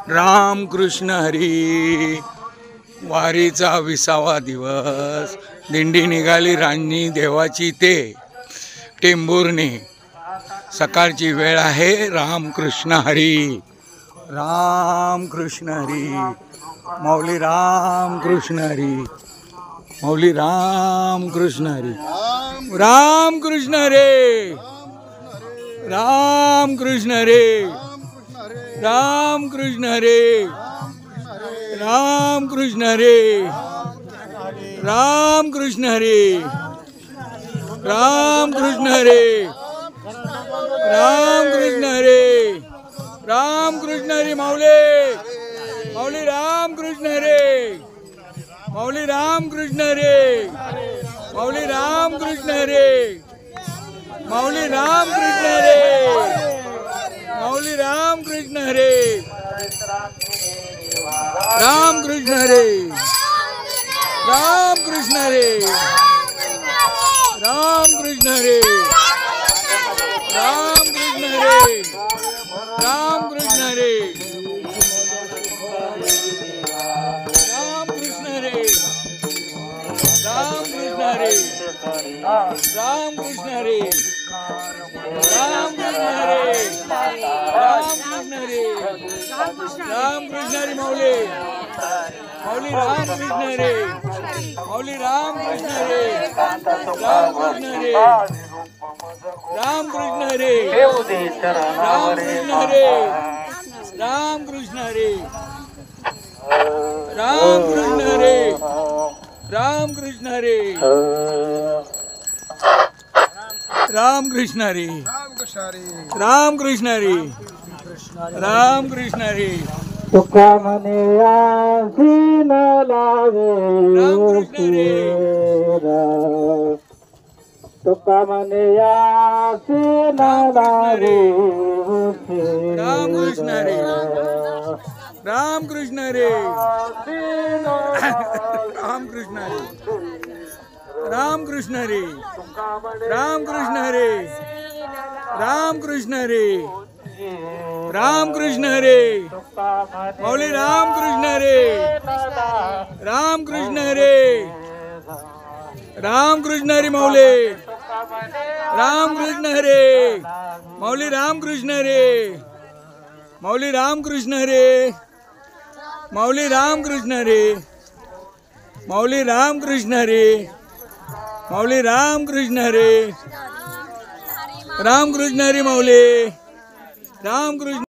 राम कृष्ण हरी। वारीचा 20वा दिवस। दिंडी निघाली रांजणी देवाची ते टेंभुर्णी। सकाळची वेळ आहे। राम कृष्ण हरी, राम कृष्ण हरी, माऊली राम कृष्ण हरी, माऊली राम कृष्ण हरी, राम कृष्ण हरी, राम कृष्ण हरी, राम कृष्ण हरी, राम कृष्ण हरी, राम कृष्ण हरी, राम कृष्ण हरी, राम कृष्ण हरी, राम कृष्ण हरी, माऊली माऊली राम कृष्ण हरी, माऊली राम कृष्ण हरी, माऊली राम कृष्ण हरी, माऊली राम कृष्ण हरी, माऊली राम कृष्ण हरी, राम कृष्ण हरी, राम कृष्ण हरी, राम कृष्ण हरी, राम कृष्ण हरी, राम कृष्ण हरी, राम कृष्ण हरी, राम कृष्ण हरी, राम कृष्ण हरी, राम कृष्ण हरी, राम कृष्ण हरी, राम कृष्ण हरी, माऊली माऊली राम कृष्ण हरी, माऊली राम कृष्ण हरी, राम कृष्ण हरी, राम कृष्ण हरी, राम कृष्ण हरी, राम कृष्ण हरी, राम कृष्ण हरी, राम कृष्ण हरी, राम कृष्ण हरी, राम कृष्ण हरी, राम कृष्ण हरी, तुका म्हणे आसी न लावे राम कृष्ण हरी, उशीर, तुका म्हणे आसी न राम कृष्ण लावे हरी, उशीर, राम कृष्ण हरी, राम कृष्ण हरी, आसी न राम लावे कृष्ण हरी, उशीर, राम कृष्ण हरी, तुका म्हणे राम कृष्ण हरी, राम कृष्ण हरी, राम कृष्ण हरी, तुका म्हणे माऊली राम कृष्ण हरी, आसी न लावे राम कृष्ण हरी, राम कृष्ण हरी, माऊली राम कृष्ण हरी, माऊली राम कृष्ण हरी, माऊली राम कृष्ण हरी, माऊली राम कृष्ण हरी, माऊली राम कृष्ण हरी, माऊली राम कृष्ण हरी, राम कृष्ण हरी, माऊली राम कृष्ण